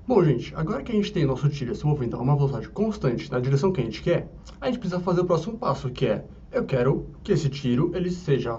Bom, gente, agora que a gente tem nosso tiro se movendo a uma velocidade constante na direção que a gente quer, a gente precisa fazer o próximo passo, que é, eu quero que esse tiro ele seja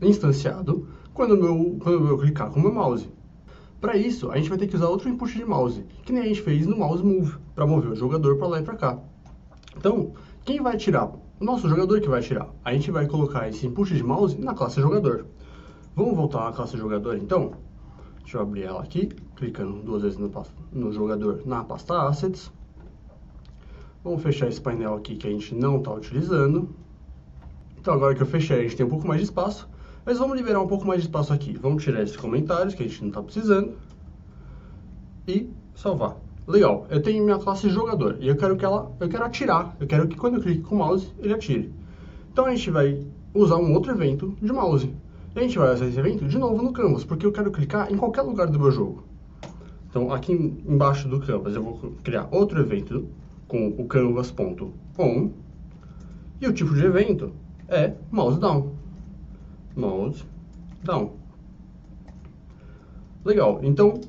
instanciado quando eu clicar com o meu mouse. Para isso, a gente vai ter que usar outro input de mouse, que nem a gente fez no mouse move, para mover o jogador para lá e para cá. Então, quem vai atirar? O nosso jogador que vai atirar. A gente vai colocar esse input de mouse na classe jogador. Vamos voltar à classe jogador, então? Deixa eu abrir ela aqui, clicando duas vezes no jogador na pasta Assets. Vamos fechar esse painel aqui que a gente não está utilizando. Então agora que eu fechei, a gente tem um pouco mais de espaço. Mas vamos liberar um pouco mais de espaço aqui. Vamos tirar esses comentários que a gente não está precisando. E salvar. Legal, eu tenho minha classe jogador e eu quero atirar. Eu quero que quando eu clique com o mouse, ele atire. Então a gente vai usar um outro evento de mouse. E a gente vai usar esse evento de novo no Canvas, porque eu quero clicar em qualquer lugar do meu jogo. Então, aqui embaixo do Canvas, eu vou criar outro evento com o canvas.on. E o tipo de evento é mouse down. Mouse down. Legal, então,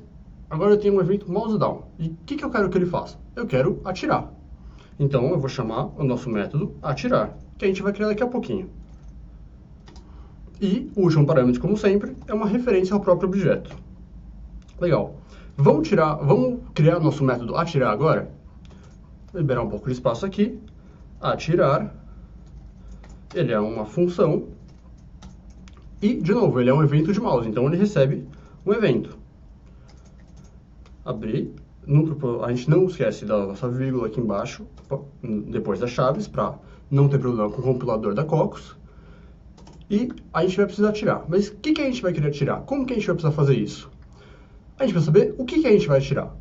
agora eu tenho um evento mouse down. E o que eu quero que ele faça? Eu quero atirar. Então, eu vou chamar o nosso método atirar, que a gente vai criar daqui a pouquinho. E o último parâmetro, como sempre, é uma referência ao próprio objeto. Legal. Vamos criar nosso método atirar agora. Liberar um pouco de espaço aqui. Atirar. Ele é uma função. E, de novo, ele é um evento de mouse, então ele recebe um evento. Abrir. A gente não esquece da nossa vírgula aqui embaixo, depois das chaves, para não ter problema com o compilador da Cocos. E a gente vai precisar tirar. Mas o que a gente vai querer tirar? Como que a gente vai precisar fazer isso? A gente vai saber o que a gente vai tirar.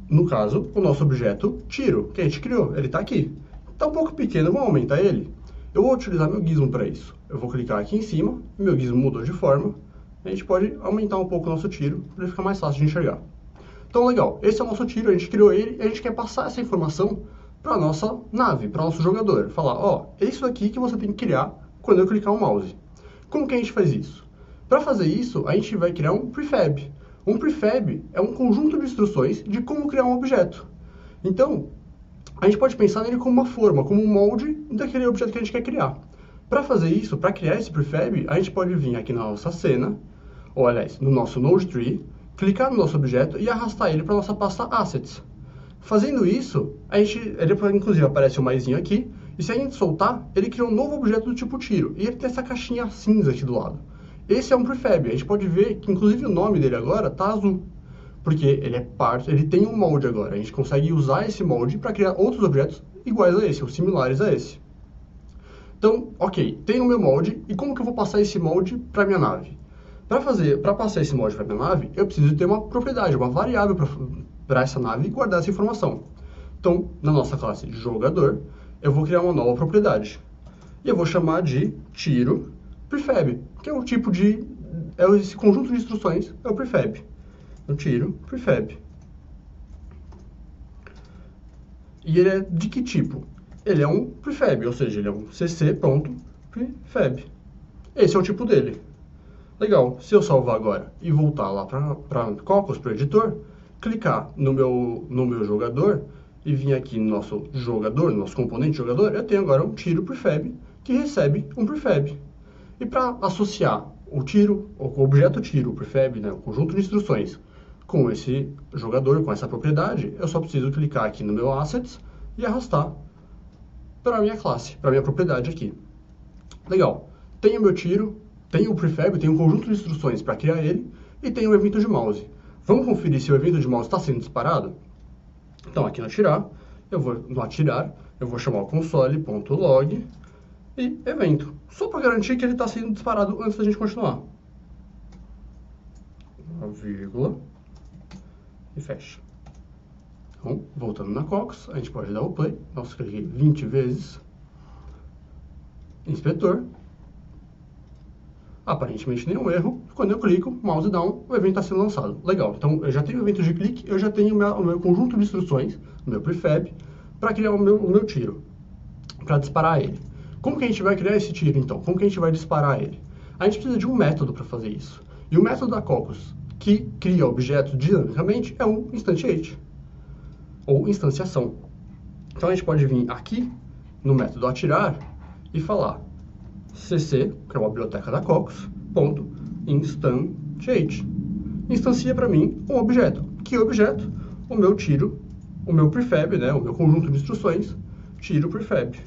No caso, o nosso objeto tiro, que a gente criou. Ele está aqui. Está um pouco pequeno, vamos aumentar ele? Eu vou utilizar meu gizmo para isso. Eu vou clicar aqui em cima, meu gizmo mudou de forma. A gente pode aumentar um pouco o nosso tiro, para ele ficar mais fácil de enxergar. Então, legal. Esse é o nosso tiro, a gente criou ele e a gente quer passar essa informação para a nossa nave, para o nosso jogador. Falar, ó, é isso aqui que você tem que criar quando eu clicar o mouse. Como que a gente faz isso? Para fazer isso, a gente vai criar um prefab. Um prefab é um conjunto de instruções de como criar um objeto. Então, a gente pode pensar nele como uma forma, como um molde daquele objeto que a gente quer criar. Para fazer isso, para criar esse prefab, a gente pode vir aqui na nossa cena, ou aliás, no nosso Node Tree, clicar no nosso objeto e arrastar ele para a nossa pasta Assets. Fazendo isso, ele inclusive aparece um maisinho aqui, e se a gente soltar, ele cria um novo objeto do tipo tiro. E ele tem essa caixinha cinza aqui do lado. Esse é um prefab. A gente pode ver que, inclusive, o nome dele agora está azul. Porque ele tem um molde agora. A gente consegue usar esse molde para criar outros objetos iguais a esse, ou similares a esse. Então, ok, tenho o meu molde. E como que eu vou passar esse molde para minha nave? Para passar esse molde para minha nave, eu preciso ter uma propriedade, uma variável para essa nave e guardar essa informação. Então, na nossa classe jogador, eu vou criar uma nova propriedade. E eu vou chamar de tiro prefab, que é o tipo de... esse conjunto de instruções é o prefab. O tiro prefab. E ele é de que tipo? Ele é um prefab, ou seja, ele é um cc.prefab. Esse é o tipo dele. Legal, se eu salvar agora e voltar lá para Cocos, para o editor, clicar no meu jogador e vir aqui no nosso jogador, no nosso componente jogador, eu tenho agora um tiro prefab que recebe um prefab. E para associar o tiro, o objeto tiro, o prefab, né, o conjunto de instruções, com esse jogador, com essa propriedade, eu só preciso clicar aqui no meu Assets e arrastar para a minha classe, para a minha propriedade aqui. Legal, tenho o meu tiro, tenho o prefab, tenho um conjunto de instruções para criar ele e tenho o evento de mouse. Vamos conferir se o evento de mouse está sendo disparado? Então, aqui no atirar, eu vou chamar o console.log e evento, só para garantir que ele está sendo disparado antes da gente continuar. Uma vírgula e fecha. Então, voltando na Cocos, a gente pode dar o play. Nossa, cliquei 20 vezes. Inspetor. Aparentemente nenhum erro. Quando eu clico, mouse down, o evento está sendo lançado. Legal, então eu já tenho o evento de clique, eu já tenho o meu conjunto de instruções, o meu prefab, para criar o meu tiro, para disparar ele. Como que a gente vai criar esse tiro, então? Como que a gente vai disparar ele? A gente precisa de um método para fazer isso. E o método da Cocos que cria objetos dinamicamente é um instantiate, ou instanciação. Então a gente pode vir aqui no método atirar e falar cc, que é uma biblioteca da Cocos, ponto instantiate. Instancia para mim um objeto. Que objeto? O meu tiro, o meu prefab, né, o meu conjunto de instruções, tiro prefab.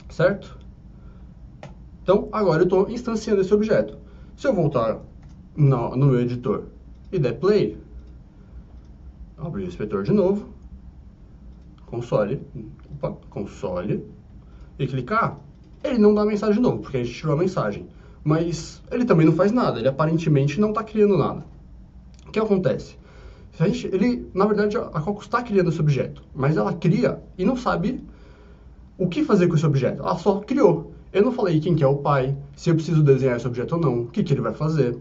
Certo? Então, agora eu estou instanciando esse objeto. Se eu voltar no meu editor e der play, abrir o inspetor de novo, console, e clicar, ele não dá a mensagem de novo, porque a gente tirou a mensagem. Mas ele também não faz nada, ele aparentemente não está criando nada. O que acontece? Na verdade, a Cocos está criando esse objeto, mas ela cria e não sabe o que fazer com esse objeto. Ela só criou. Eu não falei quem que é o pai, se eu preciso desenhar esse objeto ou não, o que ele vai fazer.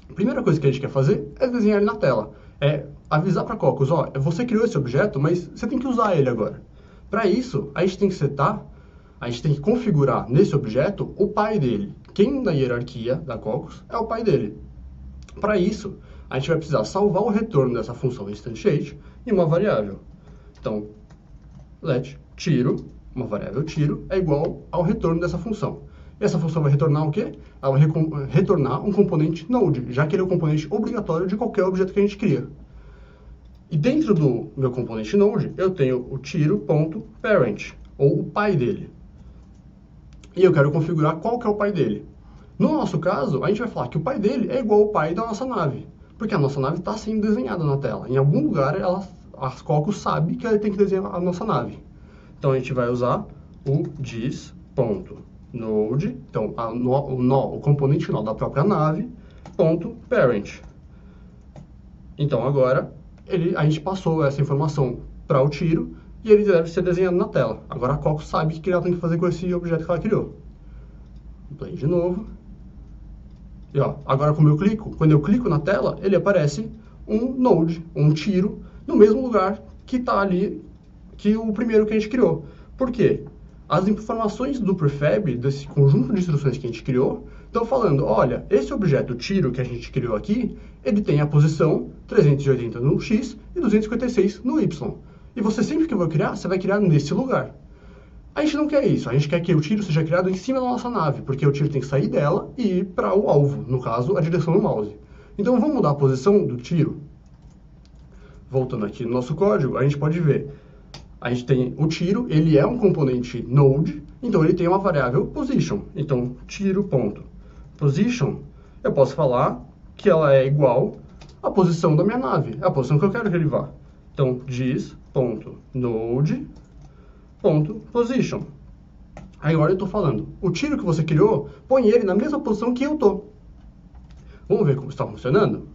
A primeira coisa que a gente quer fazer é desenhar ele na tela. É avisar para a Cocos, ó, você criou esse objeto, mas você tem que usar ele agora. Para isso, a gente tem que configurar nesse objeto o pai dele. Quem na hierarquia da Cocos é o pai dele. Para isso, a gente vai precisar salvar o retorno dessa função instantiate em uma variável. Então, let tiro, uma variável tiro, é igual ao retorno dessa função. E essa função vai retornar o quê? Ela vai retornar um componente node, já que ele é o componente obrigatório de qualquer objeto que a gente cria. E dentro do meu componente node, eu tenho o tiro.parent, ou o pai dele. E eu quero configurar qual que é o pai dele. No nosso caso, a gente vai falar que o pai dele é igual ao pai da nossa nave, porque a nossa nave está sendo desenhada na tela. Em algum lugar, as Cocos sabe que ela tem que desenhar a nossa nave. Então, a gente vai usar o dis.node, então o componente nó da própria nave, .parent. Então, agora, a gente passou essa informação para o tiro e ele deve ser desenhado na tela. Agora, a Cocos sabe o que ela tem que fazer com esse objeto que ela criou. Play de novo. E ó, agora quando eu clico na tela, ele aparece um node, um tiro, no mesmo lugar que está ali, que o primeiro que a gente criou. Por quê? As informações do prefab, desse conjunto de instruções que a gente criou, estão falando, olha, esse objeto tiro que a gente criou aqui, ele tem a posição 380 no X e 256 no Y. E você sempre que vai criar, você vai criar nesse lugar. A gente não quer isso, a gente quer que o tiro seja criado em cima da nossa nave, porque o tiro tem que sair dela e ir para o alvo, no caso, a direção do mouse. Então vamos mudar a posição do tiro. Voltando aqui no nosso código, a gente pode ver, a gente tem o tiro, ele é um componente node, então ele tem uma variável position. Então tiro.position, eu posso falar que ela é igual à posição da minha nave, é a posição que eu quero que ele vá. Então dis.node.position. Agora eu estou falando, o tiro que você criou, põe ele na mesma posição que eu estou. Vamos ver como está funcionando?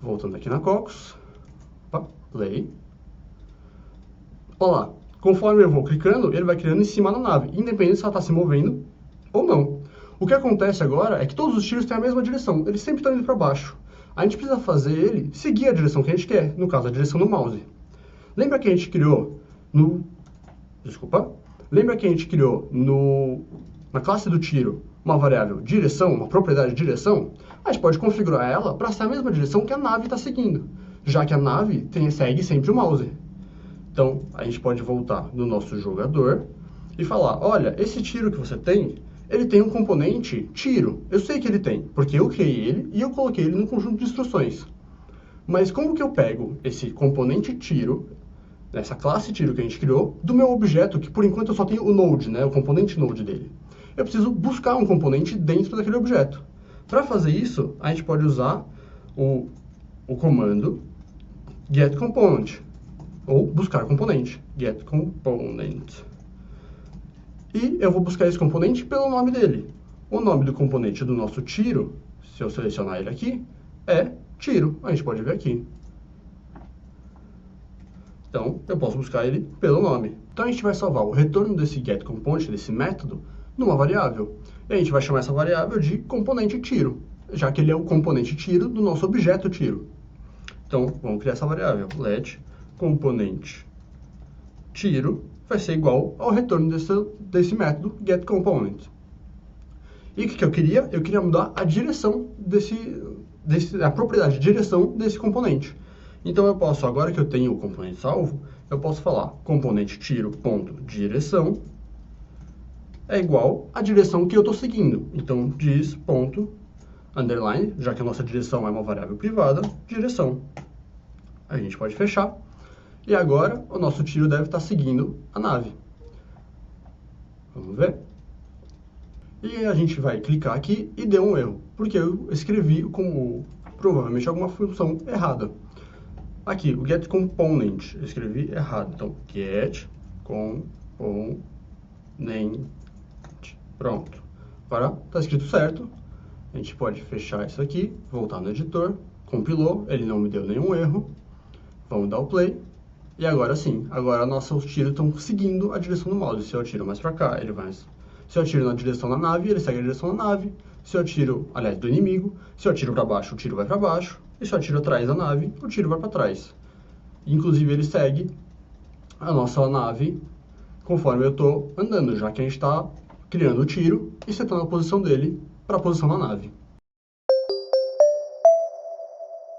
Voltando aqui na Cocos. Play. Olha lá, conforme eu vou clicando, ele vai criando em cima da nave, independente se ela está se movendo ou não. O que acontece agora é que todos os tiros têm a mesma direção, eles sempre estão indo para baixo. A gente precisa fazer ele seguir a direção que a gente quer, no caso, a direção do mouse. Lembra que a gente criou na classe do tiro uma variável direção, uma propriedade direção? A gente pode configurar ela para ser a mesma direção que a nave está seguindo, já que a nave segue sempre o mouse. Então, a gente pode voltar no nosso jogador e falar, olha, esse tiro que você tem, ele tem um componente tiro. Eu sei que ele tem, porque eu criei ele e eu coloquei ele no conjunto de instruções. Mas como que eu pego esse componente tiro, essa classe tiro que a gente criou, do meu objeto, que por enquanto eu só tenho o node, né, o componente node dele? Eu preciso buscar um componente dentro daquele objeto. Para fazer isso, a gente pode usar o comando getComponent, ou buscar componente, getComponent. E eu vou buscar esse componente pelo nome dele. O nome do componente do nosso tiro, se eu selecionar ele aqui, é tiro. A gente pode ver aqui. Então, eu posso buscar ele pelo nome. Então, a gente vai salvar o retorno desse getComponent, desse método, numa variável. E a gente vai chamar essa variável de componente tiro, já que ele é o componente tiro do nosso objeto tiro. Então, vamos criar essa variável. Let componente tiro vai ser igual ao retorno desse método getComponent. E o que eu queria? Eu queria mudar a direção a propriedade de direção desse componente. Então eu posso, agora que eu tenho o componente salvo, eu posso falar componente tiro.direção é igual à direção que eu estou seguindo. Então diz ponto underline, já que a nossa direção é uma variável privada, direção. A gente pode fechar. E agora o nosso tiro deve estar seguindo a nave. Vamos ver? E a gente vai clicar aqui e deu um erro, porque eu escrevi como provavelmente alguma função errada. Aqui, o getComponent, eu escrevi errado. Então, getComponent. Pronto. Agora está escrito certo. A gente pode fechar isso aqui, voltar no editor, compilou, ele não me deu nenhum erro. Vamos dar o play. E agora sim, agora nossos tiros estão seguindo a direção do mouse. Se eu atiro mais para cá, ele vai... Se eu atiro na direção da nave, ele segue a direção da nave. Se eu atiro, aliás, do inimigo, se eu atiro para baixo, o tiro vai para baixo. E se eu atiro atrás da nave, o tiro vai para trás. Inclusive, ele segue a nossa nave conforme eu estou andando, já que a gente está criando o tiro e setando a posição dele para a posição da nave.